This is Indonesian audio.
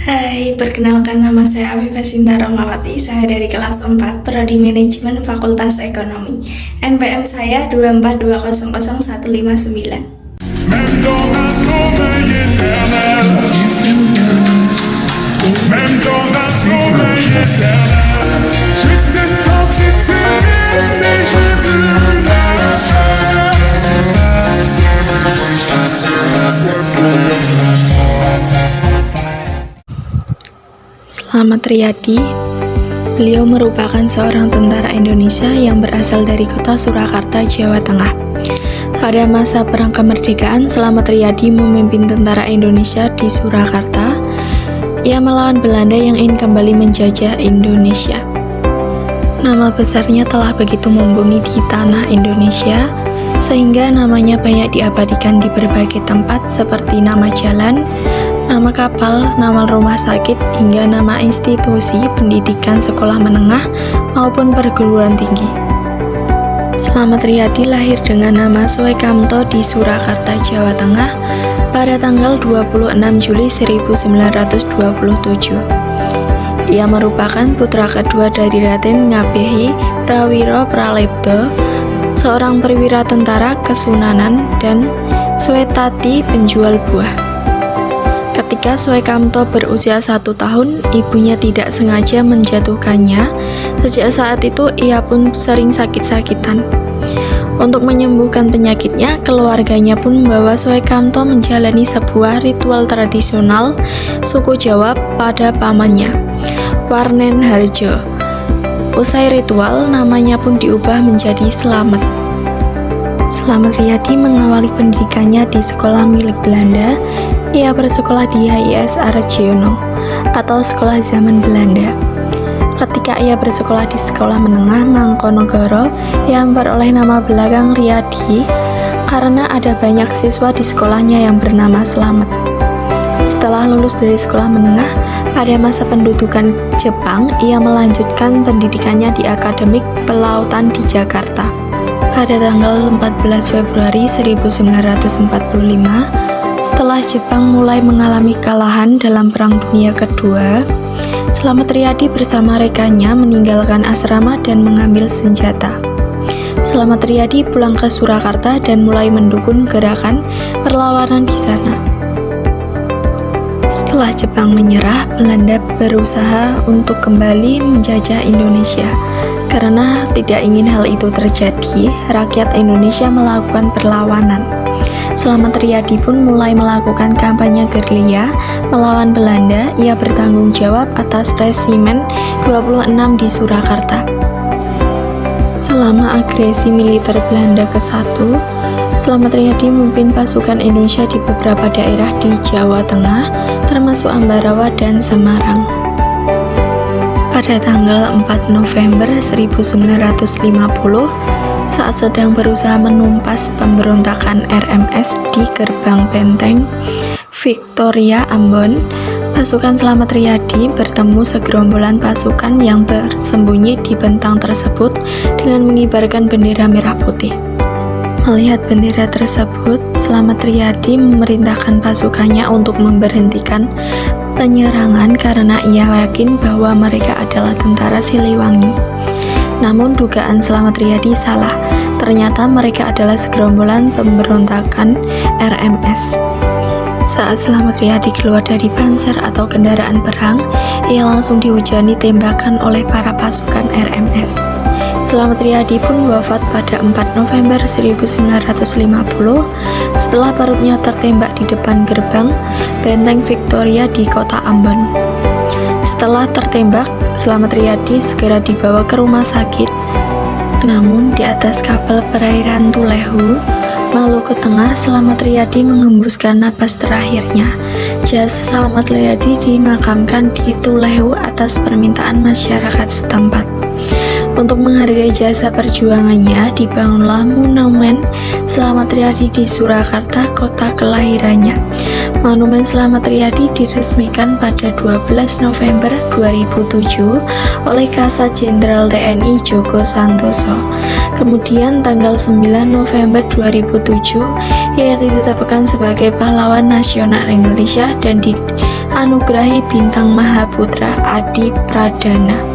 Hai, perkenalkan nama saya Afifah Sinta Romawati. Saya dari kelas 4 Prodi Manajemen Fakultas Ekonomi. NPM saya 242000159. Même dans un sommeil éternel, même dans un sommeil éternel, j'étais censé t'aimer, mais j'ai vu la Slamet Riyadi, beliau merupakan seorang tentara Indonesia yang berasal dari kota Surakarta, Jawa Tengah. Pada masa Perang Kemerdekaan, Slamet Riyadi memimpin tentara Indonesia di Surakarta. Ia melawan Belanda yang ingin kembali menjajah Indonesia. Nama besarnya telah begitu membumi di tanah Indonesia, sehingga namanya banyak diabadikan di berbagai tempat seperti nama jalan, nama kapal, nama rumah sakit, hingga nama institusi pendidikan sekolah menengah maupun perguruan tinggi. Slamet Riyadi lahir dengan nama Suekamto di Surakarta, Jawa Tengah pada tanggal 26 Juli 1927. Ia merupakan putra kedua dari Raden Ngabehi Prawiro Pralebdo, seorang perwira tentara Kesunanan, dan Swetati penjual buah. Ketika Suekamto berusia 1 tahun, ibunya tidak sengaja menjatuhkannya. Sejak saat itu, ia pun sering sakit-sakitan. Untuk menyembuhkan penyakitnya, keluarganya pun membawa Suekamto menjalani sebuah ritual tradisional suku Jawa pada pamannya, Warnen Harjo. Usai ritual, namanya pun diubah menjadi Slamet. Slamet Riyadi mengawali pendidikannya di sekolah milik Belanda. Ia bersekolah di HIS Arjono atau sekolah zaman Belanda. Ketika ia bersekolah di sekolah menengah Mangkonegoro, ia memperoleh nama belakang Riyadi karena ada banyak siswa di sekolahnya yang bernama Slamet. Setelah lulus dari sekolah menengah, pada masa pendudukan Jepang, ia melanjutkan pendidikannya di Akademik Pelautan di Jakarta. Pada tanggal 14 Februari 1945, setelah Jepang mulai mengalami kekalahan dalam Perang Dunia Kedua, Slamet Riyadi bersama rekannya meninggalkan asrama dan mengambil senjata. Slamet Riyadi pulang ke Surakarta dan mulai mendukung gerakan perlawanan di sana. Setelah Jepang menyerah, Belanda berusaha untuk kembali menjajah Indonesia. Karena tidak ingin hal itu terjadi, rakyat Indonesia melakukan perlawanan. Slamet Riyadi pun mulai melakukan kampanye gerilya melawan Belanda. Ia bertanggung jawab atas resimen 26 di Surakarta. Selama agresi militer Belanda ke-1, Slamet Riyadi memimpin pasukan Indonesia di beberapa daerah di Jawa Tengah, termasuk Ambarawa dan Semarang. Pada tanggal 4 November 1950, saat sedang berusaha menumpas pemberontakan RMS di gerbang benteng Victoria Ambon, pasukan Slamet Riyadi bertemu segerombolan pasukan yang bersembunyi di bentang tersebut dengan mengibarkan bendera merah putih. Melihat bendera tersebut, Slamet Riyadi memerintahkan pasukannya untuk memberhentikan penyerangan karena ia yakin bahwa mereka adalah tentara Siliwangi. Namun dugaan Slamet Riyadi salah. Ternyata mereka adalah segerombolan pemberontakan RMS. Saat Slamet Riyadi keluar dari panser atau kendaraan perang, ia langsung dihujani tembakan oleh para pasukan RMS. Slamet Riyadi pun wafat pada 4 November 1950 setelah perutnya tertembak di depan gerbang benteng Victoria di kota Ambon. Setelah tertembak, Slamet Riyadi segera dibawa ke rumah sakit. Namun di atas kapal perairan Tulehu, Maluku Tengah, Slamet Riyadi mengembuskan napas terakhirnya. Jasad Slamet Riyadi dimakamkan di Tulehu atas permintaan masyarakat setempat. Untuk menghargai jasa perjuangannya, dibangunlah monumen Slamet Riyadi di Surakarta, kota kelahirannya. Monumen Slamet Riyadi diresmikan pada 12 November 2007 oleh Kasat Jenderal TNI Djoko Santoso. Kemudian tanggal 9 November 2007 ia ditetapkan sebagai pahlawan nasional Indonesia dan anugerahi bintang Mahaputra Adi Pradana.